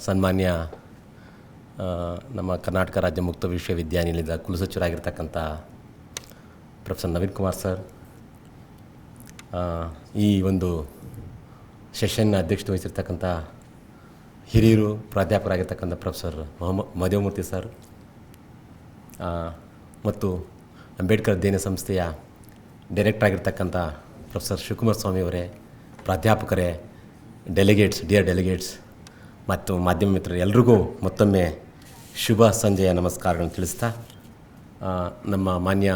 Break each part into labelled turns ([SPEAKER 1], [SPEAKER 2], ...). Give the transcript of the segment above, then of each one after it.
[SPEAKER 1] ಸನ್ಮಾನ್ಯ ನಮ್ಮ ಕರ್ನಾಟಕ ರಾಜ್ಯ ಮುಕ್ತ ವಿಶ್ವವಿದ್ಯಾನಿಲಯದ ಕುಲಸಚಿವರಾಗಿರ್ತಕ್ಕಂಥ ಪ್ರೊಫೆಸರ್ ನವೀನ್ ಕುಮಾರ್ ಸರ್, ಈ ಒಂದು ಸೆಷನ್ನ ಅಧ್ಯಕ್ಷತೆ ವಹಿಸಿರ್ತಕ್ಕಂಥ ಹಿರಿಯರು ಪ್ರಾಧ್ಯಾಪಕರಾಗಿರ್ತಕ್ಕಂಥ ಪ್ರೊಫೆಸರ್ ಮದೇವಮೂರ್ತಿ ಸರ್, ಮತ್ತು ಅಂಬೇಡ್ಕರ್ ಅಧ್ಯಯನ ಸಂಸ್ಥೆಯ ಡೈರೆಕ್ಟರ್ ಆಗಿರ್ತಕ್ಕಂಥ ಪ್ರೊಫೆಸರ್ ಶಿವಕುಮಾರ್ ಸ್ವಾಮಿಯವರೇ, ಪ್ರಾಧ್ಯಾಪಕರೇ, ಡಿಯರ್ ಡೆಲಿಗೇಟ್ಸ್ ಮತ್ತು ಮಾಧ್ಯಮ ಮಿತ್ರರು ಎಲ್ರಿಗೂ ಮತ್ತೊಮ್ಮೆ ಶುಭ ಸಂಜೆಯ ನಮಸ್ಕಾರಗಳನ್ನು ತಿಳಿಸ್ತಾ, ನಮ್ಮ ಮಾನ್ಯ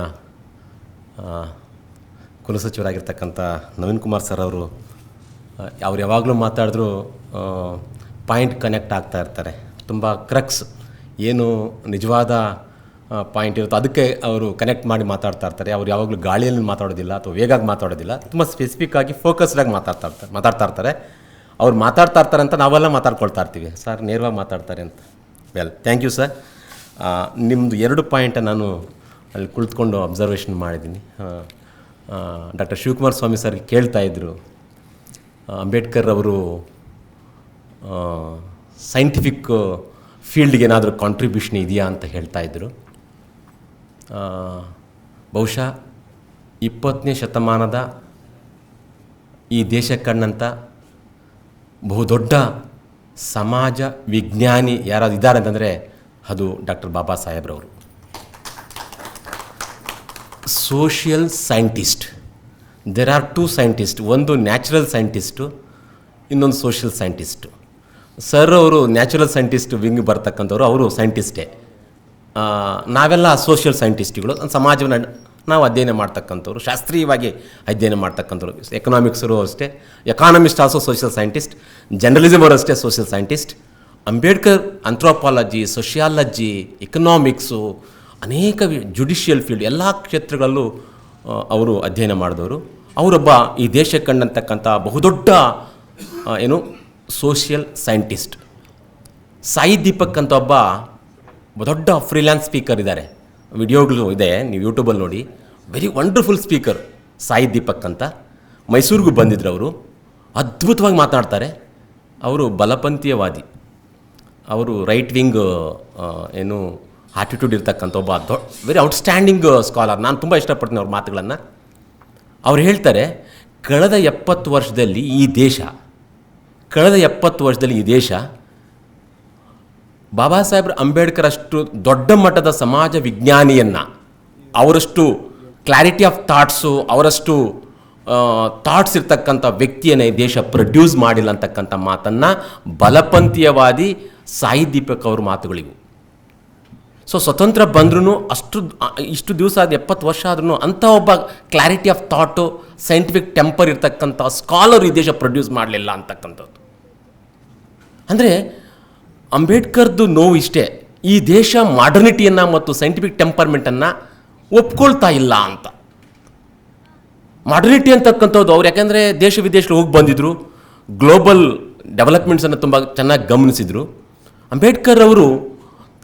[SPEAKER 1] ಕುಲಸಚಿವರಾಗಿರ್ತಕ್ಕಂಥ ನವೀನ್ ಕುಮಾರ್ ಸರ್ ಅವರು ಯಾವಾಗಲೂ ಮಾತಾಡಿದ್ರು ಪಾಯಿಂಟ್ ಕನೆಕ್ಟ್ ಆಗ್ತಾ ಇರ್ತಾರೆ. ತುಂಬ ಕ್ರಕ್ಸ್ ಏನು ನಿಜವಾದ ಪಾಯಿಂಟ್ ಇರುತ್ತೋ ಅದಕ್ಕೆ ಅವರು ಕನೆಕ್ಟ್ ಮಾಡಿ ಮಾತಾಡ್ತಾ ಇರ್ತಾರೆ. ಅವ್ರು ಯಾವಾಗಲೂ ಗಾಳಿಯಲ್ಲಿ ಮಾತಾಡೋದಿಲ್ಲ ಅಥವಾ ವೇಗಾಗಿ ಮಾತಾಡೋದಿಲ್ಲ, ತುಂಬ ಸ್ಪೆಸಿಫಿಕ್ಕಾಗಿ ಫೋಕಸ್ಡಾಗಿ ಮಾತಾಡ್ತಾ ಇರ್ತಾರೆ. ಅವ್ರು ಮಾತಾಡ್ತಾ ಇರ್ತಾರೆ ಅಂತ ನಾವೆಲ್ಲ ಮಾತಾಡ್ಕೊಳ್ತಾ ಇರ್ತೀವಿ, ಸರ್ ನೇರವಾಗಿ ಮಾತಾಡ್ತಾರೆ ಅಂತ. Well, thank you sir. ನಿಮ್ಮದು 2 ಪಾಯಿಂಟ ನಾನು ಅಲ್ಲಿ ಕುಳಿತುಕೊಂಡು ಅಬ್ಸರ್ವೇಷನ್ ಮಾಡಿದ್ದೀನಿ. ಡಾಕ್ಟರ್ ಶಿವಕುಮಾರ್ ಸ್ವಾಮಿ ಸರ್ಗೆ ಕೇಳ್ತಾಯಿದ್ರು, ಅಂಬೇಡ್ಕರ್ ಅವರು ಸೈಂಟಿಫಿಕ್ ಫೀಲ್ಡ್ಗೆ ಏನಾದರೂ ಕಾಂಟ್ರಿಬ್ಯೂಷನ್ ಇದೆಯಾ ಅಂತ ಹೇಳ್ತಾಯಿದ್ರು. ಬಹುಶಃ 20ನೇ ಶತಮಾನದ ಈ ದೇಶ ಕಂಡಂಥ ಬಹುದೊಡ್ಡ ಸಮಾಜ ವಿಜ್ಞಾನಿ ಯಾರಾದ್ರು ಇದ್ದಾರೆ ಅಂತಂದರೆ ಅದು ಡಾಕ್ಟರ್ ಬಾಬಾ ಸಾಹೇಬ್ರವರು. Social scientist, there are 2 scientist, ಒಂದು ನ್ಯಾಚುರಲ್ ಸೈಂಟಿಸ್ಟು, ಇನ್ನೊಂದು ಸೋಷಿಯಲ್ ಸೈಂಟಿಸ್ಟು. ಸರ್ ಅವರು ನ್ಯಾಚುರಲ್ ಸೈಂಟಿಸ್ಟ್ ವಿಂಗ್ ಬರ್ತಕ್ಕಂಥವ್ರು, ಅವರು ಸೈಂಟಿಸ್ಟೇ. ನಾವೆಲ್ಲ ಸೋಷಿಯಲ್ ಸೈಂಟಿಸ್ಟ್ಗಳು, ಸಮಾಜವನ್ನು ನಾವು ಅಧ್ಯಯನ ಮಾಡ್ತಕ್ಕಂಥವ್ರು, ಶಾಸ್ತ್ರೀಯವಾಗಿ ಅಧ್ಯಯನ ಮಾಡ್ತಕ್ಕಂಥವ್ರು. ಎಕನಾಮಿಕ್ಸರು ಅಷ್ಟೇ, economist also social scientist, journalism ಅವರು ಅಷ್ಟೇ social scientist. Ambedkar anthropology, sociology, economics, ಅನೇಕ ಜುಡಿಷಿಯಲ್ ಫೀಲ್ಡ್ ಎಲ್ಲ ಕ್ಷೇತ್ರಗಳಲ್ಲೂ ಅವರು ಅಧ್ಯಯನ ಮಾಡಿದವರು. ಅವರೊಬ್ಬ ಈ ದೇಶಕ್ಕೆ ಕಂಡಂತಕ್ಕಂಥ ಬಹುದೊಡ್ಡ ಸೋಷಿಯಲ್ ಸೈಂಟಿಸ್ಟ್. ಸಾಯಿ ದೀಪಕ್ ಅಂತ ಒಬ್ಬ ದೊಡ್ಡ ಫ್ರೀಲ್ಯಾನ್ಸ್ ಸ್ಪೀಕರ್ ಇದ್ದಾರೆ, ವಿಡಿಯೋಗಳು ಇದೆ, ನೀವು ಯೂಟ್ಯೂಬಲ್ಲಿ ನೋಡಿ. Very wonderful speaker Sai Deepak ಅಂತ. ಮೈಸೂರಿಗೂ ಬಂದಿದ್ರು ಅವರು, ಅದ್ಭುತವಾಗಿ ಮಾತಾಡ್ತಾರೆ. ಅವರು ಬಲಪಂಥೀಯವಾದಿ, ಅವರು ರೈಟ್ ವಿಂಗ್ ಆಟಿಟ್ಯೂಡ್ ಇರ್ತಕ್ಕಂಥ ಒಬ್ಬ ವೆರಿ ಔಟ್ಸ್ಟ್ಯಾಂಡಿಂಗ್ ಸ್ಕಾಲರ್. ನಾನು ತುಂಬ ಇಷ್ಟಪಡ್ತೀನಿ ಅವ್ರ ಮಾತುಗಳನ್ನು. ಅವ್ರು ಹೇಳ್ತಾರೆ, ಕಳೆದ 70 ವರ್ಷದಲ್ಲಿ ಈ ದೇಶ ಬಾಬಾ ಸಾಹೇಬ್ ಅಂಬೇಡ್ಕರ್ ಅಷ್ಟು ದೊಡ್ಡ ಮಟ್ಟದ ಸಮಾಜ ವಿಜ್ಞಾನಿಯನ್ನು, ಅವರಷ್ಟು ಕ್ಲಾರಿಟಿ ಆಫ್ ಥಾಟ್ಸು, ಅವರಷ್ಟು ಥಾಟ್ಸ್ ಇರ್ತಕ್ಕಂಥ ವ್ಯಕ್ತಿಯನ್ನು ಈ ದೇಶ ಪ್ರೊಡ್ಯೂಸ್ ಮಾಡಿಲ್ಲ ಅಂತಕ್ಕಂಥ ಮಾತನ್ನು ಬಲಪಂಥೀಯವಾದಿ ಸಾಯಿ ದೀಪಕ್ ಅವ್ರ ಮಾತುಗಳಿವು. ಸೊ ಸ್ವತಂತ್ರ ಬಂದ್ರೂ ಇಷ್ಟು ದಿವಸ 70 ವರ್ಷ ಆದ್ರೂ ಅಂಥ ಒಬ್ಬ clarity of thought, scientific temper ಇರ್ತಕ್ಕಂಥ ಸ್ಕಾಲರ್ ಈ ದೇಶ ಪ್ರೊಡ್ಯೂಸ್ ಮಾಡಲಿಲ್ಲ ಅಂತಕ್ಕಂಥದ್ದು. ಅಂದರೆ ಅಂಬೇಡ್ಕರ್ದು ನೋವು ಇಷ್ಟೇ, ಈ ದೇಶ ಮಾಡರ್ನಿಟಿಯನ್ನು ಮತ್ತು ಸೈಂಟಿಫಿಕ್ ಟೆಂಪರ್ಮೆಂಟನ್ನು ಒಪ್ಕೊಳ್ತಾ ಇಲ್ಲ ಅಂತ. ಮಾಡರ್ನಿಟಿ ಅಂತಕ್ಕಂಥದ್ದು ಅವ್ರು ಯಾಕೆಂದರೆ ದೇಶ ವಿದೇಶಗಳು ಹೋಗಿ ಬಂದಿದ್ದರು, ಗ್ಲೋಬಲ್ ಡೆವಲಪ್ಮೆಂಟ್ಸನ್ನು ತುಂಬ ಚೆನ್ನಾಗಿ ಗಮನಿಸಿದರು. ಅಂಬೇಡ್ಕರ್ ಅವರು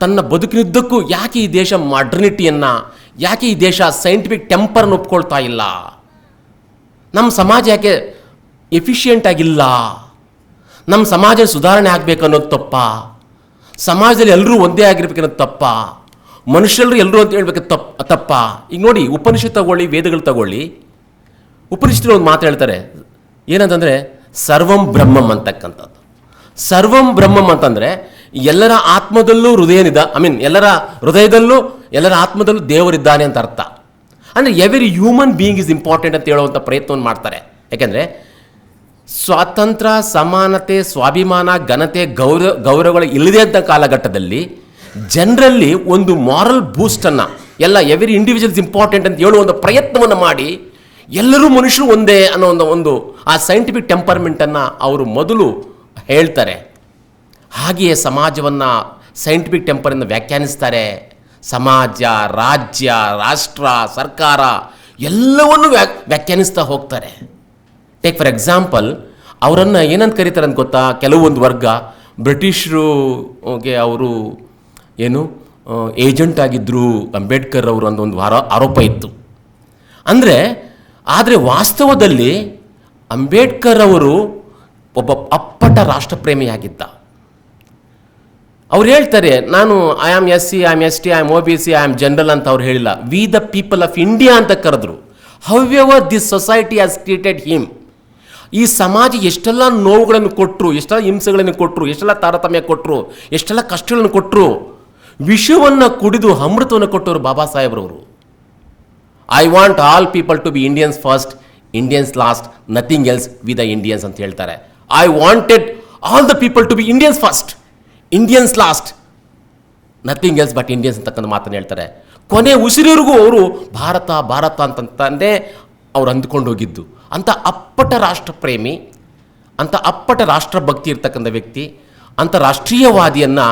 [SPEAKER 1] ತನ್ನ ಬದುಕಿನುದ್ದಕ್ಕೂ ಯಾಕೆ ಈ ದೇಶ ಮಾಡರ್ನಿಟಿಯನ್ನು, ಯಾಕೆ ಈ ದೇಶ ಸೈಂಟಿಫಿಕ್ ಟೆಂಪರನ್ನು ಒಪ್ಕೊಳ್ತಾ ಇಲ್ಲ, ನಮ್ಮ ಸಮಾಜ ಯಾಕೆ ಎಫಿಷಿಯೆಂಟ್ ಆಗಿಲ್ಲ, ನಮ್ಮ ಸಮಾಜ ಸುಧಾರಣೆ ಆಗಬೇಕು ಅನ್ನೋದು ತಪ್ಪ, ಸಮಾಜದಲ್ಲಿ ಎಲ್ಲರೂ ಒಂದೇ ಆಗಿರ್ಬೇಕನ್ನೋದು ತಪ್ಪ, ಮನುಷ್ಯರು ಎಲ್ಲರೂ ಅಂತ ಹೇಳ್ಬೇಕು ತಪ್ಪ. ಈಗ ನೋಡಿ, ಉಪನಿಷತ್ ತಗೊಳ್ಳಿ, ವೇದಗಳು ತಗೊಳ್ಳಿ. ಉಪನಿಷತ್ತು ಒಂದು ಮಾತು ಹೇಳ್ತಾರೆ, ಏನಂತಂದರೆ ಸರ್ವಂ ಬ್ರಹ್ಮಂ ಅಂತಕ್ಕಂಥದ್ದು. ಸರ್ವಂ ಬ್ರಹ್ಮಂ ಅಂತಂದರೆ ಎಲ್ಲರ ಆತ್ಮದಲ್ಲೂ ಎಲ್ಲರ ಹೃದಯದಲ್ಲೂ ಎಲ್ಲರ ಆತ್ಮದಲ್ಲೂ ದೇವರಿದ್ದಾನೆ ಅಂತ ಅರ್ಥ. ಅಂದರೆ every human being is important ಅಂತ ಹೇಳುವಂಥ ಪ್ರಯತ್ನವನ್ನು ಮಾಡ್ತಾರೆ. ಯಾಕೆಂದರೆ ಸ್ವಾತಂತ್ರ್ಯ, ಸಮಾನತೆ, ಸ್ವಾಭಿಮಾನ, ಘನತೆ, ಗೌರವಗಳು ಇಲ್ಲದೆ ಅಂತ ಕಾಲಘಟ್ಟದಲ್ಲಿ ಜನರಲ್ಲಿ ಒಂದು ಮಾರಲ್ ಬೂಸ್ಟನ್ನು, ಎವರಿ ಇಂಡಿವಿಜುವಲ್ಸ್ ಇಂಪಾರ್ಟೆಂಟ್ ಅಂತ ಹೇಳುವಂಥ ಪ್ರಯತ್ನವನ್ನು ಮಾಡಿ ಎಲ್ಲರೂ ಮನುಷ್ಯರು ಒಂದೇ ಅನ್ನೋ ಒಂದು ಆ ಸೈಂಟಿಫಿಕ್ ಟೆಂಪರ್ಮೆಂಟನ್ನು ಅವರು ಮೊದಲು ಹೇಳ್ತಾರೆ. ಹಾಗೆಯೇ ಸಮಾಜವನ್ನು ಸೈಂಟಿಫಿಕ್ ಟೆಂಪರಿಂದ ವ್ಯಾಖ್ಯಾನಿಸ್ತಾರೆ. ಸಮಾಜ, ರಾಜ್ಯ, ರಾಷ್ಟ್ರ, ಸರ್ಕಾರ ಎಲ್ಲವನ್ನು ವ್ಯಾಖ್ಯಾನಿಸ್ತಾ ಹೋಗ್ತಾರೆ. ಟೇಕ್ ಫಾರ್ ಎಕ್ಸಾಂಪಲ್, ಅವರನ್ನು ಏನಂತ ಕರೀತಾರೆ ಅಂತ ಗೊತ್ತಾ? ಕೆಲವೊಂದು ವರ್ಗ ಬ್ರಿಟಿಷರಿಗೆ ಅವರು ಏಜೆಂಟ್ ಆಗಿದ್ದರು ಅಂಬೇಡ್ಕರ್ ಅವರು ಅಂತ ಒಂದು ಆರೋಪ ಇತ್ತು. ಆದರೆ ವಾಸ್ತವದಲ್ಲಿ ಅಂಬೇಡ್ಕರ್ ಅವರು ಒಬ್ಬ ಅಪ್ಪಟ ರಾಷ್ಟ್ರಪ್ರೇಮಿಯಾಗಿದ್ದ. ಅವ್ರು ಹೇಳ್ತಾರೆ, ನಾನು I am SC, I am ST, I am OBC, I am general ಅಂತ ಅವ್ರು ಹೇಳಿಲ್ಲ. V the people of India ಅಂತ ಕರೆದ್ರು. However this society has created him. ಈ ಸಮಾಜ ಎಷ್ಟೆಲ್ಲ ನೋವುಗಳನ್ನು ಕೊಟ್ಟರು, ಎಷ್ಟೆಲ್ಲ ಹಿಂಸೆಗಳನ್ನು ಕೊಟ್ಟರು, ಎಷ್ಟೆಲ್ಲ ತಾರತಮ್ಯ ಕೊಟ್ಟರು, ಎಷ್ಟೆಲ್ಲ ಕಷ್ಟಗಳನ್ನು ಕೊಟ್ಟರು, ವಿಷವನ್ನು ಕುಡಿದು ಅಮೃತವನ್ನು ಕೊಟ್ಟವರು ಬಾಬಾ ಸಾಹೇಬ್ರವರು. I want all people to be Indians first, Indians last, nothing else we the Indians ಅಂತ ಹೇಳ್ತಾರೆ. I wanted all the people to be Indians first, Indians last, nothing else but Indians ಅಂತಕ್ಕಂಥ ಮಾತನ್ನು ಹೇಳ್ತಾರೆ. ಕೊನೆ ಉಸಿರಿವರೆಗೂ ಅವರು ಭಾರತ ಭಾರತ ಅಂತಂದೇ ಅವ್ರು ಅಂದ್ಕೊಂಡು ಹೋಗಿದ್ದು. ಅಂಥ ಅಪ್ಪಟ ರಾಷ್ಟ್ರ ಪ್ರೇಮಿ, ಅಂಥ ಅಪ್ಪಟ ರಾಷ್ಟ್ರಭಕ್ತಿ ಇರ್ತಕ್ಕಂಥ ವ್ಯಕ್ತಿ, ಅಂಥ ರಾಷ್ಟ್ರೀಯವಾದಿಯನ್ನು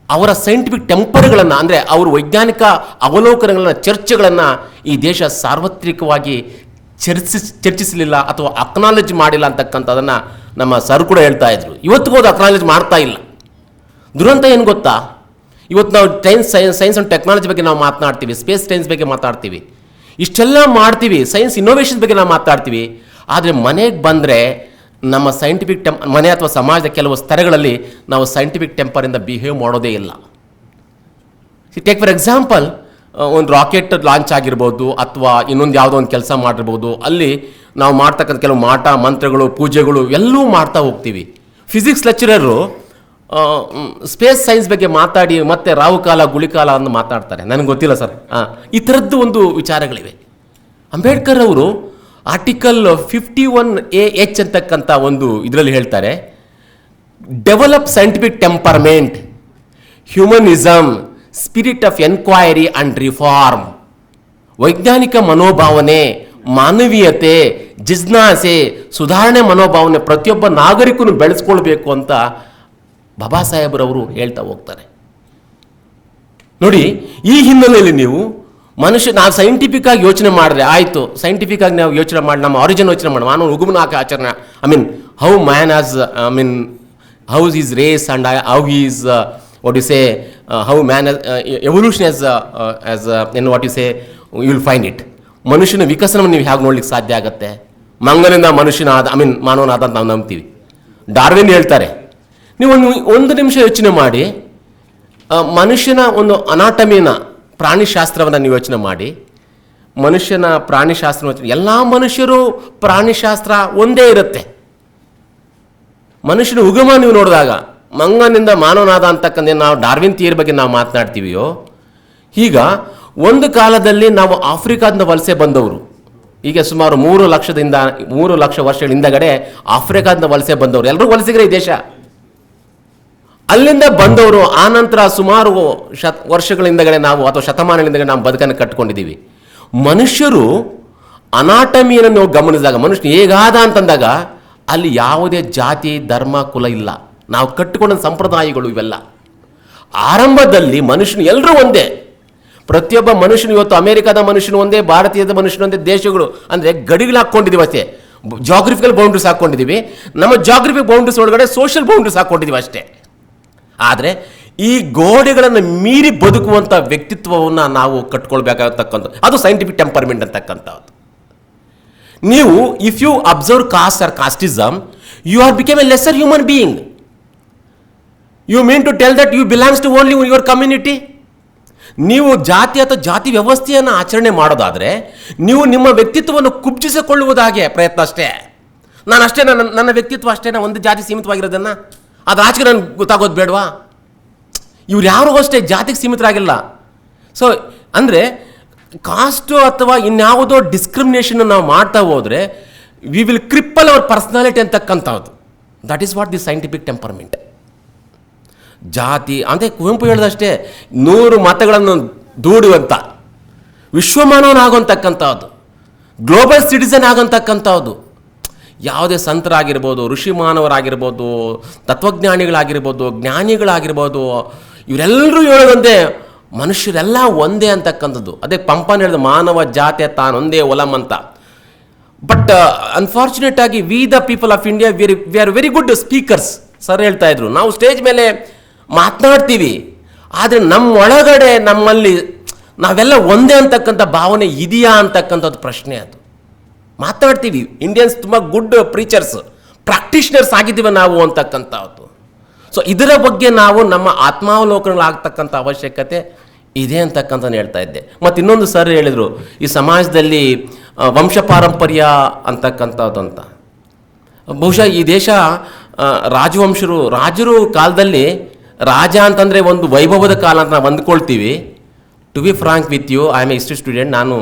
[SPEAKER 1] ಅವರ ಸೈಂಟಿಫಿಕ್ ಟೆಂಪರ್ಗಳನ್ನು, ಅಂದರೆ ಅವರು ವೈಜ್ಞಾನಿಕ ಅವಲೋಕನಗಳನ್ನು, ಚರ್ಚೆಗಳನ್ನು ಈ ದೇಶ ಸಾರ್ವತ್ರಿಕವಾಗಿ ಚರ್ಚಿಸಲಿಲ್ಲ ಅಥವಾ ಅಕ್ನಾಲೇಜ್ ಮಾಡಿಲ್ಲ ಅಂತಕ್ಕಂಥದ್ದನ್ನು ನಮ್ಮ ಸರ್ ಕೂಡ ಹೇಳ್ತಾ ಇದ್ರು. ಇವತ್ತಿಗೂ ಅದು ಅಕ್ನಾಲೇಜ್ ಮಾಡ್ತಾ ಇಲ್ಲ. ದುರಂತ ಏನು ಗೊತ್ತಾ, ಇವತ್ತು ನಾವು ಸೈನ್ಸ್ ಆ್ಯಂಡ್ ಟೆಕ್ನಾಲಜಿ ಬಗ್ಗೆ ನಾವು ಮಾತನಾಡ್ತೀವಿ, ಸ್ಪೇಸ್ ಸೈನ್ಸ್ ಬಗ್ಗೆ ಮಾತಾಡ್ತೀವಿ, ಇಷ್ಟೆಲ್ಲ ಮಾಡ್ತೀವಿ, ಸೈನ್ಸ್ ಇನ್ನೋವೇಷನ್ಸ್ ಬಗ್ಗೆ ನಾವು ಮಾತಾಡ್ತೀವಿ. ಆದರೆ ಮನೆಗೆ ಬಂದರೆ ನಮ್ಮ ಸೈಂಟಿಫಿಕ್ ಮನೆ ಅಥವಾ ಸಮಾಜದ ಕೆಲವು ಸ್ತರಗಳಲ್ಲಿ ನಾವು ಸೈಂಟಿಫಿಕ್ ಟೆಂಪರಿಂದ ಬಿಹೇವ್ ಮಾಡೋದೇ ಇಲ್ಲ. ಟೇಕ್ ಫಾರ್ ಎಕ್ಸಾಂಪಲ್, ಒಂದು ರಾಕೆಟ್ ಲಾಂಚ್ ಆಗಿರ್ಬೋದು ಅಥವಾ ಇನ್ನೊಂದು ಯಾವುದೋ ಒಂದು ಕೆಲಸ ಮಾಡಿರ್ಬೋದು, ಅಲ್ಲಿ ನಾವು ಮಾಡ್ತಕ್ಕಂಥ ಕೆಲವು ಮಾಟ ಮಂತ್ರಗಳು, ಪೂಜೆಗಳು ಎಲ್ಲವೂ ಮಾಡ್ತಾ ಹೋಗ್ತೀವಿ. ಫಿಸಿಕ್ಸ್ ಲೆಕ್ಚರರು ಸ್ಪೇಸ್ ಸೈನ್ಸ್ ಬಗ್ಗೆ ಮಾತಾಡಿ ಮತ್ತೆ ರಾಹುಕಾಲ ಗುಳಿಕಾಲ ಅಂತ ಮಾತಾಡ್ತಾರೆ. ನನಗೆ ಗೊತ್ತಿಲ್ಲ ಸರ್. ಈ ಥರದ್ದು ಒಂದು ವಿಚಾರಗಳಿವೆ. ಅಂಬೇಡ್ಕರ್ ಅವರು ಆರ್ಟಿಕಲ್ 51AH ಅಂತಕ್ಕಂಥ ಒಂದು ಇದರಲ್ಲಿ ಹೇಳ್ತಾರೆ, develop scientific temperament, humanism, spirit of enquiry and reform. ವೈಜ್ಞಾನಿಕ ಮನೋಭಾವನೆ, ಮಾನವೀಯತೆ, ಜಿಜ್ಞಾಸೆ, ಸುಧಾರಣೆ ಮನೋಭಾವನೆ ಪ್ರತಿಯೊಬ್ಬ ನಾಗರಿಕನು ಬೆಳೆಸ್ಕೊಳ್ಬೇಕು ಅಂತ ಬಾಬಾ ಸಾಹೇಬ್ರವರು ಹೇಳ್ತಾ ಹೋಗ್ತಾರೆ. ನೋಡಿ, ಈ ಹಿನ್ನೆಲೆಯಲ್ಲಿ ನೀವು ನಾವು ಸೈಂಟಿಫಿಕ್ ಆಗಿ ಯೋಚನೆ ಮಾಡಿದ್ರೆ ಆಯಿತು. ಸೈಂಟಿಫಿಕ್ ಆಗಿ ನಾವು ಯೋಚನೆ ಮಾಡಿ ನಮ್ಮ ಆರಿಜಿನ್ ಯೋಚನೆ ಮಾಡಿ ಮಾನವ ಉಗಮನಾಕ ಆಚರಣೆ, how man as how is race and how is what you say how man evolution as an what you say you will find it. ಮನುಷ್ಯನ ವಿಕಸನವನ್ನು ನೀವು ಹೇಗೆ ನೋಡ್ಲಿಕ್ಕೆ ಸಾಧ್ಯ ಆಗುತ್ತೆ? ಮಂಗನಿಂದ ಮನುಷ್ಯನ ಮಾನವನಾದ ಅಂತ ನಾವು ನಂಬ್ತೀವಿ. ಡಾರ್ವಿನ್ ಹೇಳ್ತಾರೆ, ನೀವು ಒಂದು ನಿಮಿಷ ಯೋಚನೆ ಮಾಡಿ, ಮನುಷ್ಯನ ಒಂದು ಅನಾಟಮಿನ ಪ್ರಾಣಿಶಾಸ್ತ್ರವನ್ನು ನೀವು ಯೋಚನೆ ಮಾಡಿ, ಮನುಷ್ಯನ ಪ್ರಾಣಿಶಾಸ್ತ್ರ ಎಲ್ಲ ಮನುಷ್ಯರು ಪ್ರಾಣಿಶಾಸ್ತ್ರ ಒಂದೇ ಇರುತ್ತೆ. ಮನುಷ್ಯನ ಉಗಮ ನೀವು ನೋಡಿದಾಗ ಮಂಗನಿಂದ ಮಾನವನಾದ ಅಂತಕ್ಕಂಥ ನಾವು ಡಾರ್ವಿನ್ ಥಿಯರಿ ಬಗ್ಗೆ ನಾವು ಮಾತನಾಡ್ತೀವಿಯೋ, ಈಗ ಒಂದು ಕಾಲದಲ್ಲಿ ನಾವು ಆಫ್ರಿಕಾದಿಂದ ವಲಸೆ ಬಂದವರು, ಈಗ ಸುಮಾರು 3 ಲಕ್ಷ ವರ್ಷಗಳ ಹಿಂದಗಡೆ ಆಫ್ರಿಕಾದಿಂದ ವಲಸೆ ಬಂದವರು, ಎಲ್ಲರೂ ವಲಸಿಗರೇ ಈ ದೇಶ. ಅಲ್ಲಿಂದ ಬಂದವರು ಆನಂತರ ಸುಮಾರು ವರ್ಷಗಳ ಹಿಂದಗಡೆ ನಾವು ಅಥವಾ ಶತಮಾನಗಳ ಹಿಂದಗಡೆ ನಾವು ಬದುಕನ್ನು ಕಟ್ಕೊಂಡಿದ್ದೀವಿ. ಮನುಷ್ಯರು ಅನಾಟಮಿಯನ್ನು ನಾವು ಗಮನಿಸಿದಾಗ, ಮನುಷ್ಯ ಹೇಗಾದ ಅಂತಂದಾಗ ಅಲ್ಲಿ ಯಾವುದೇ ಜಾತಿ ಧರ್ಮ ಕುಲ ಇಲ್ಲ. ನಾವು ಕಟ್ಟಿಕೊಂಡ ಸಂಪ್ರದಾಯಗಳು ಇವೆಲ್ಲ. ಆರಂಭದಲ್ಲಿ ಮನುಷ್ಯನು ಎಲ್ಲರೂ ಒಂದೇ. ಪ್ರತಿಯೊಬ್ಬ ಮನುಷ್ಯನು ಇವತ್ತು ಅಮೆರಿಕದ ಮನುಷ್ಯನು ಒಂದೇ, ಭಾರತೀಯದ ಮನುಷ್ಯನು ಒಂದೇ. ದೇಶಗಳು ಅಂದರೆ ಗಡಿಗಳು ಹಾಕ್ಕೊಂಡಿದ್ದೀವಿ ಅಷ್ಟೇ, ಜಾಗ್ರಫಿಕಲ್ ಬೌಂಡ್ರೀಸ್ ಹಾಕ್ಕೊಂಡಿದ್ದೀವಿ. ನಮ್ಮ ಜಾಗ್ರಫಿಕ್ ಬೌಂಡ್ರೀಸ್ ಒಳಗಡೆ ಸೋಷಿಯಲ್ ಬೌಂಡ್ರೀಸ್ ಹಾಕ್ಕೊಂಡಿದ್ದೀವಿ ಅಷ್ಟೇ. ಆದರೆ ಈ ಗೋಡೆಗಳನ್ನು ಮೀರಿ ಬದುಕುವಂಥ ವ್ಯಕ್ತಿತ್ವವನ್ನು ನಾವು ಕಟ್ಕೊಳ್ಬೇಕಾಗತಕ್ಕಂಥದ್ದು, ಅದು ಸೈಂಟಿಫಿಕ್ ಟೆಂಪರ್ಮೆಂಟ್ ಅಂತಕ್ಕಂಥದ್ದು. ನೀವು if you observe caste or casteism, you are become a lesser human being. You mean to tell that you belongs to only your community. ನೀವು ಜಾತಿ ಅಥವಾ ಜಾತಿ ವ್ಯವಸ್ಥೆಯನ್ನು ಆಚರಣೆ ಮಾಡೋದಾದರೆ ನೀವು ನಿಮ್ಮ ವ್ಯಕ್ತಿತ್ವವನ್ನು ಕುಬ್ಜಿಸಿಕೊಳ್ಳುವುದಾಗೆ ಪ್ರಯತ್ನ ಅಷ್ಟೇ. ನಾನಷ್ಟೇ, ನನ್ನ ವ್ಯಕ್ತಿತ್ವ ಅಷ್ಟೇ, ನಾನು ಒಂದು ಜಾತಿ ಸೀಮಿತವಾಗಿರೋದನ್ನು ಅದು ಆಚೆಗೆ ನನಗೆ ಗೊತ್ತಾಗೋದು ಬೇಡವಾ? ಇವ್ರು ಯಾರಿಗೂ ಅಷ್ಟೇ ಜಾತಿಗೆ ಸೀಮಿತರಾಗಿಲ್ಲ. ಸೊ ಅಂದರೆ ಕಾಸ್ಟು ಅಥವಾ ಇನ್ಯಾವುದೋ ಡಿಸ್ಕ್ರಿಮಿನೇಷನ್ ನಾವು ಮಾಡ್ತಾ ಹೋದರೆ ವಿ ವಿಲ್ ಕ್ರಿಪ್ಪಲ್ ಅವರ್ ಪರ್ಸನಾಲಿಟಿ ಅಂತಕ್ಕಂಥದ್ದು. That is what the scientific temperament. ಜಾತಿ ಅಂದರೆ ಕುವೆಂಪು ಹೇಳಿದಷ್ಟೇ, 100 ಮತಗಳನ್ನು ದೂಡುವಂಥ ವಿಶ್ವಮಾನವನಾಗುವಂತಕ್ಕಂಥದ್ದು, ಗ್ಲೋಬಲ್ ಸಿಟಿಸನ್ ಆಗೋಂತಕ್ಕಂಥದ್ದು. ಯಾವುದೇ ಸಂತರಾಗಿರ್ಬೋದು, ಋಷಿ ಮಾನವರಾಗಿರ್ಬೋದು, ತತ್ವಜ್ಞಾನಿಗಳಾಗಿರ್ಬೋದು, ಜ್ಞಾನಿಗಳಾಗಿರ್ಬೋದು, ಇವರೆಲ್ಲರೂ ಹೇಳೋದಂತೆ ಮನುಷ್ಯರೆಲ್ಲ ಒಂದೇ ಅಂತಕ್ಕಂಥದ್ದು. ಅದೇ ಪಂಪನ್ ಹೇಳಿದ ಮಾನವ ಜಾತಿ ತಾನೊಂದೇ ಒಲಂ ಅಂತ. ಬಟ್ ಅನ್ಫಾರ್ಚುನೇಟ್ ಆಗಿ we the people of India we are very good speakers. Sir ಹೇಳ್ತಾ ಇದ್ರು, ನಾವು ಸ್ಟೇಜ್ ಮೇಲೆ ಮಾತನಾಡ್ತೀವಿ, ಆದರೆ ನಮ್ಮೊಳಗಡೆ ನಮ್ಮಲ್ಲಿ ನಾವೆಲ್ಲ ಒಂದೇ ಅಂತಕ್ಕಂಥ ಭಾವನೆ ಇದೆಯಾ ಅಂತಕ್ಕಂಥದ್ದು ಪ್ರಶ್ನೆ. ಅದು ಮಾತಾಡ್ತೀವಿ, ಇಂಡಿಯನ್ಸ್ ತುಂಬ ಗುಡ್ ಪ್ರೀಚರ್ಸ್, ಪ್ರಾಕ್ಟೀಷನರ್ಸ್ ಆಗಿದ್ದೀವಿ ನಾವು ಅಂತಕ್ಕಂಥದ್ದು. ಸೊ ಇದರ ಬಗ್ಗೆ ನಾವು ನಮ್ಮ ಆತ್ಮಾವಲೋಕನಗಳಾಗ್ತಕ್ಕಂಥ ಅವಶ್ಯಕತೆ ಇದೆ ಅಂತಕ್ಕಂಥ ಹೇಳ್ತಾ ಇದ್ದೆ. ಮತ್ತು ಇನ್ನೊಂದು ಸರ್ ಹೇಳಿದರು, ಈ ಸಮಾಜದಲ್ಲಿ ವಂಶ ಪಾರಂಪರ್ಯ ಅಂತಕ್ಕಂಥದ್ದು ಅಂತ. ಬಹುಶಃ ಈ ದೇಶ ರಾಜರು ಕಾಲದಲ್ಲಿ ರಾಜ ಅಂತಂದರೆ ಒಂದು ವೈಭವದ ಕಾಲ ಅಂತ ನಾವು ಅಂದ್ಕೊಳ್ತೀವಿ. To be frank with you, I am a history student. ನಾನು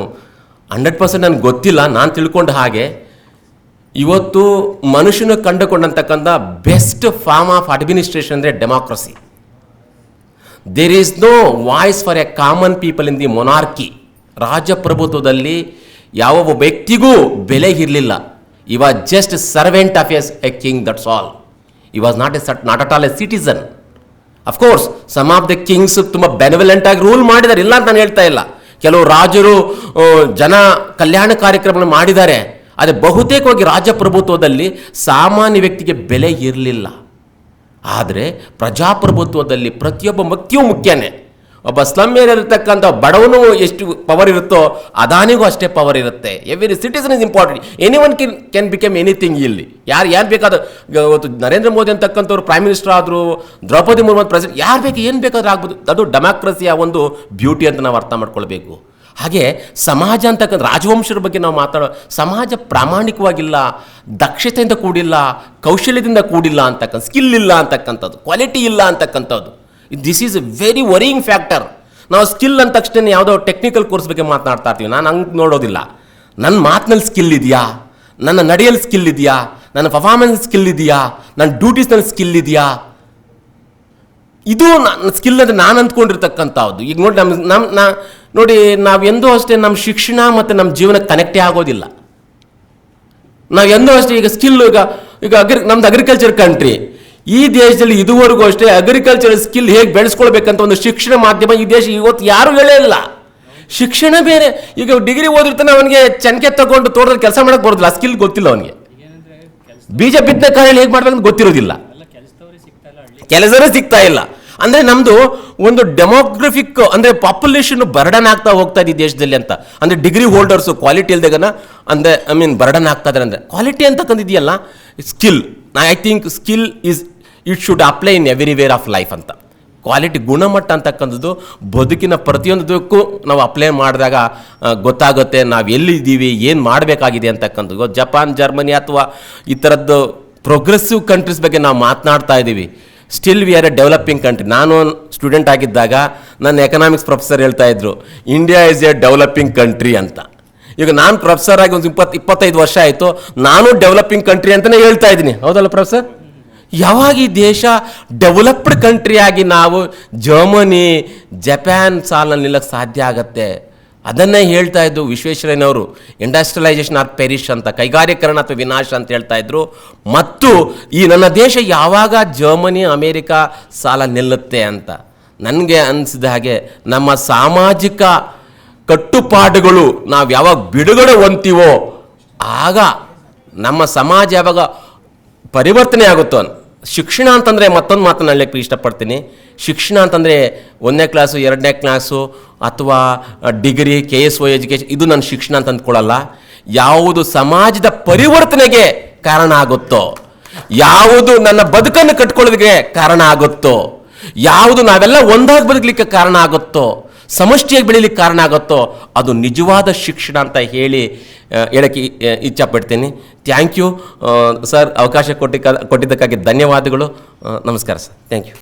[SPEAKER 1] 100% ನನಗೆ ಗೊತ್ತಿಲ್ಲ, ನಾನು ತಿಳ್ಕೊಂಡ ಹಾಗೆ ಇವತ್ತು ಮನುಷ್ಯನು ಕಂಡುಕೊಂಡಂತಕ್ಕಂಥ ಬೆಸ್ಟ್ ಫಾರ್ಮ್ ಆಫ್ ಅಡ್ಮಿನಿಸ್ಟ್ರೇಷನ್ ಅಂದರೆ democracy. There is no voice for a common people in the monarchy. ರಾಜಪ್ರಭುತ್ವದಲ್ಲಿ ಯಾವ ವ್ಯಕ್ತಿಗೂ ಬೆಲೆ ಇರಲಿಲ್ಲ. He was just a servant of a king, that's all. He was not at all a citizen. Of course, some of the kings ತುಂಬ ಬೆನೆವಲೆಂಟ್ ಆಗಿ rule ಮಾಡಿದ್ದಾರೆ, ಇಲ್ಲ ಅಂತ ನಾನು ಹೇಳ್ತಾ ಇಲ್ಲ. ಕೆಲವು ರಾಜರು ಜನ ಕಲ್ಯಾಣ ಕಾರ್ಯಕ್ರಮಗಳನ್ನು ಮಾಡಿದ್ದಾರೆ. ಆದರೆ ಬಹುತೇಕವಾಗಿ ರಾಜಪ್ರಭುತ್ವದಲ್ಲಿ ಸಾಮಾನ್ಯ ವ್ಯಕ್ತಿಗೆ ಬೆಲೆ ಇರಲಿಲ್ಲ. ಆದರೆ ಪ್ರಜಾಪ್ರಭುತ್ವದಲ್ಲಿ ಪ್ರತಿಯೊಬ್ಬ ವ್ಯಕ್ತಿಯೂ ಮುಖ್ಯನೇ. ಒಬ್ಬ ಸ್ಲಮ್ ಏರಿರ್ತಕ್ಕಂಥ ಬಡವನು ಎಷ್ಟು ಪವರ್ ಇರುತ್ತೋ ಅದಾನಿಗೂ ಅಷ್ಟೇ ಪವರ್ ಇರುತ್ತೆ. Every citizen is important. Anyone can become anything. ಇಲ್ಲಿ ಯಾರು ಬೇಕಾದ, ಇವತ್ತು ನರೇಂದ್ರ ಮೋದಿ ಅಂತಕ್ಕಂಥವ್ರು ಪ್ರೈಮ್ ಮಿನಿಸ್ಟರ್ ಆದರು, ದ್ರೌಪದಿ ಮುರ್ಮು ಪ್ರೆಸಿಡೆಂಟ್, ಯಾರು ಬೇಕು ಏನು ಬೇಕಾದ್ರೂ ಆಗ್ಬೋದು. ಅದು ಡೆಮಾಕ್ರಸಿಯ ಒಂದು ಬ್ಯೂಟಿ ಅಂತ ನಾವು ಅರ್ಥ ಮಾಡ್ಕೊಳ್ಬೇಕು. ಹಾಗೆ ಸಮಾಜ ಅಂತಕ್ಕಂಥ ರಾಜವಂಶರ ಬಗ್ಗೆ ನಾವು ಸಮಾಜ ಪ್ರಾಮಾಣಿಕವಾಗಿಲ್ಲ, ದಕ್ಷತೆಯಿಂದ ಕೂಡಿಲ್ಲ, ಕೌಶಲ್ಯದಿಂದ ಕೂಡಿಲ್ಲ ಅಂತಕ್ಕಂಥ, ಸ್ಕಿಲ್ ಇಲ್ಲ ಅಂತಕ್ಕಂಥದ್ದು, ಕ್ವಾಲಿಟಿ ಇಲ್ಲ ಅಂತಕ್ಕಂಥದ್ದು. This is A very worrying factor. ನಾವು ಸ್ಕಿಲ್ ಅಂದ ತಕ್ಷಣ ಯಾವುದೋ ಟೆಕ್ನಿಕಲ್ ಕೋರ್ಸ್ ಬಗ್ಗೆ ಮಾತನಾಡ್ತಾ ಇರ್ತೀವಿ. ನಾನು ಹಂಗೆ ನೋಡೋದಿಲ್ಲ. ನನ್ನ ಮಾತಿನಲ್ಲಿ ಸ್ಕಿಲ್ ಇದೆಯಾ, ನನ್ನ ನಡೆಯಲ್ಲಿ ಸ್ಕಿಲ್ ಇದೆಯಾ, ನನ್ನ ಪರ್ಫಾರ್ಮೆನ್ಸ್ ಸ್ಕಿಲ್ ಇದೆಯಾ, ನನ್ನ ಡ್ಯೂಟೀಸ್ನಲ್ಲಿ ಸ್ಕಿಲ್ ಇದೆಯಾ, ಇದು ನನ್ನ ಸ್ಕಿಲ್ ಅಂತ ನಾನು ಅಂದ್ಕೊಂಡಿರ್ತಕ್ಕಂಥದ್ದು. ಈಗ ನೋಡಿ ನಾವು ಎಂದೂ ಅಷ್ಟೇ ನಮ್ಮ ಶಿಕ್ಷಣ ಮತ್ತು ನಮ್ಮ ಜೀವನಕ್ಕೆ ಕನೆಕ್ಟೇ ಆಗೋದಿಲ್ಲ. ನಾವು ಎಂದೂ ಅಷ್ಟೇ ಈಗ ಸ್ಕಿಲ್ ಈಗ ನಮ್ದು ಅಗ್ರಿಕಲ್ಚರ್ ಕಂಟ್ರಿ. ಈ ದೇಶದಲ್ಲಿ ಇದುವರೆಗೂ ಅಷ್ಟೇ ಅಗ್ರಿಕಲ್ಚರಲ್ ಸ್ಕಿಲ್ ಹೇಗೆ ಬೆಳೆಸ್ಕೊಳ್ಬೇಕಂತ ಒಂದು ಶಿಕ್ಷಣ ಮಾಧ್ಯಮ ಈ ದೇಶ ಇವತ್ತು ಯಾರೂ ಹೇಳೇ ಇಲ್ಲ. ಶಿಕ್ಷಣ ಬೇರೆ. ಈಗ ಡಿಗ್ರಿ ಓದಿರ್ತಾನೆ, ಅವನಿಗೆ ಚನ್ಕೆ ತಗೊಂಡು ತೋಟದಲ್ಲಿ ಕೆಲಸ ಮಾಡೋಕ್ಕೆ ಬರೋದಿಲ್ಲ, ಸ್ಕಿಲ್ ಗೊತ್ತಿಲ್ಲ ಅವನಿಗೆ. ಬೀಜ ಬಿತ್ತನೆ ಕಾರ್ಯ ಹೇಗೆ ಮಾಡ್ಬೇಕಂತ ಗೊತ್ತಿರೋದಿಲ್ಲ, ಕೆಲಸವೇ ಸಿಗ್ತಾ ಇಲ್ಲ. ಅಂದರೆ ನಮ್ಮದು ಒಂದು ಡೆಮೋಗ್ರಫಿಕ್ ಅಂದರೆ ಪಾಪ್ಯುಲೇಷನ್ ಬರ್ಡನ್ ಆಗ್ತಾ ಹೋಗ್ತಾ ಇದೆ ಈ ದೇಶದಲ್ಲಿ ಅಂತ. ಅಂದರೆ ಡಿಗ್ರಿ ಹೋಲ್ಡರ್ಸು ಕ್ವಾಲಿಟಿ ಇಲ್ದಾಗನ ಅಂದರೆ ಬರ್ಡನ್ ಆಗ್ತಾ ಇದ್ದಾರೆ. ಅಂದರೆ ಕ್ವಾಲಿಟಿ ಅಂತಕ್ಕಂಥದ್ದಿದೆಯಲ್ಲ, skill. I think skill it should apply in everywhere of life ಅಂತ. ಕ್ವಾಲಿಟಿ, ಗುಣಮಟ್ಟ ಅಂತಕ್ಕಂಥದ್ದು ಬದುಕಿನ ಪ್ರತಿಯೊಂದಕ್ಕೂ ನಾವು ಅಪ್ಲೈ ಮಾಡಿದಾಗ ಗೊತ್ತಾಗುತ್ತೆ ನಾವು ಎಲ್ಲಿದ್ದೀವಿ, ಏನು ಮಾಡಬೇಕಾಗಿದೆ ಅಂತಕ್ಕಂಥದ್ದು. ಜಪಾನ್, ಜರ್ಮನಿ ಅಥವಾ ಈ ಥರದ್ದು ಪ್ರೋಗ್ರೆಸಿವ್ ಕಂಟ್ರೀಸ್ ಬಗ್ಗೆ ನಾವು ಮಾತನಾಡ್ತಾ ಇದ್ದೀವಿ. Still we are A developing country. ನಾನು ಸ್ಟೂಡೆಂಟ್ ಆಗಿದ್ದಾಗ ನನ್ನ ಎಕನಾಮಿಕ್ಸ್ ಪ್ರೊಫೆಸರ್ ಹೇಳ್ತಾ ಇದ್ರು, India is A developing country ಅಂತ. ಈಗ ನಾನು ಪ್ರೊಫೆಸರ್ ಆಗಿ ಒಂದು 25 ವರ್ಷ ಆಯಿತು, ನಾನು ಡೆವಲಪಿಂಗ್ ಕಂಟ್ರಿ ಅಂತಲೇ ಹೇಳ್ತಾ ಇದ್ದೀನಿ. ಹೌದಲ್ಲ ಪ್ರೊಫೆಸರ್? ಯಾವಾಗ ಈ ದೇಶ ಡೆವಲಪ್ಡ್ ಕಂಟ್ರಿಯಾಗಿ ನಾವು ಜರ್ಮನಿ, ಜಪಾನ್ ಸಾಲಲ್ಲಿ ನಿಲ್ಲಕ್ಕೆ ಸಾಧ್ಯ ಆಗತ್ತೆ? ಅದನ್ನೇ ಹೇಳ್ತಾ ಇದ್ದು ವಿಶ್ವೇಶ್ವರಯ್ಯನವರು, ಇಂಡಸ್ಟ್ರಿಯಲೈಸೇಷನ್ ಆರ್ ಪೆರಿಶ್ ಅಂತ, ಕೈಗಾರೀಕರಣ ಅಥವಾ ವಿನಾಶ ಅಂತ ಹೇಳ್ತಾ ಇದ್ರು. ಮತ್ತು ಈ ನನ್ನ ದೇಶ ಯಾವಾಗ ಜರ್ಮನಿ, ಅಮೇರಿಕಾ ಸಾಲ ನಿಲ್ಲುತ್ತೆ ಅಂತ ನನಗೆ ಅನಿಸಿದ ಹಾಗೆ ನಮ್ಮ ಸಾಮಾಜಿಕ ಕಟ್ಟುಪಾಡುಗಳು ನಾವು ಯಾವಾಗ ಬಿಡುಗಡೆ ಹೊಂತೀವೋ ಆಗ ನಮ್ಮ ಸಮಾಜ ಯಾವಾಗ ಪರಿವರ್ತನೆ ಆಗುತ್ತೋ. ಶಿಕ್ಷಣ ಅಂತಂದರೆ ಮತ್ತೊಂದು ಮಾತನ್ನು ಹೇಳಕ್ಕೆ ಇಷ್ಟಪಡ್ತೀನಿ. ಶಿಕ್ಷಣ ಅಂತಂದರೆ 1ನೇ ಕ್ಲಾಸು, 2ನೇ ಕ್ಲಾಸು ಅಥವಾ ಡಿಗ್ರಿ, KSO ಎಜುಕೇಷನ್, ಇದು ನನ್ನ ಶಿಕ್ಷಣ ಅಂತ ಅಂದ್ಕೊಳ್ಳಲ್ಲ. ಯಾವುದು ಸಮಾಜದ ಪರಿವರ್ತನೆಗೆ ಕಾರಣ ಆಗುತ್ತೋ, ಯಾವುದು ನನ್ನ ಬದುಕನ್ನು ಕಟ್ಕೊಳ್ಳೋದಕ್ಕೆ ಕಾರಣ ಆಗುತ್ತೋ, ಯಾವುದು ನಾವೆಲ್ಲ ಒಂದಾಗಿ ಬದುಕಲಿಕ್ಕೆ ಕಾರಣ ಆಗುತ್ತೋ, ಸಮಷ್ಟಿಯಾಗಿ ಬೆಳೀಲಿಕ್ಕೆ ಕಾರಣ ಆಗುತ್ತೋ, ಅದು ನಿಜವಾದ ಶಿಕ್ಷಣ ಅಂತ ಹೇಳಕ್ಕೆ ಇಚ್ಛಪಡ್ತೀನಿ. ಥ್ಯಾಂಕ್ ಯು ಸರ್, ಅವಕಾಶ ಕೊಟ್ಟಿದ್ದಕ್ಕಾಗಿ ಧನ್ಯವಾದಗಳು. ನಮಸ್ಕಾರ ಸರ್, ಥ್ಯಾಂಕ್ ಯು.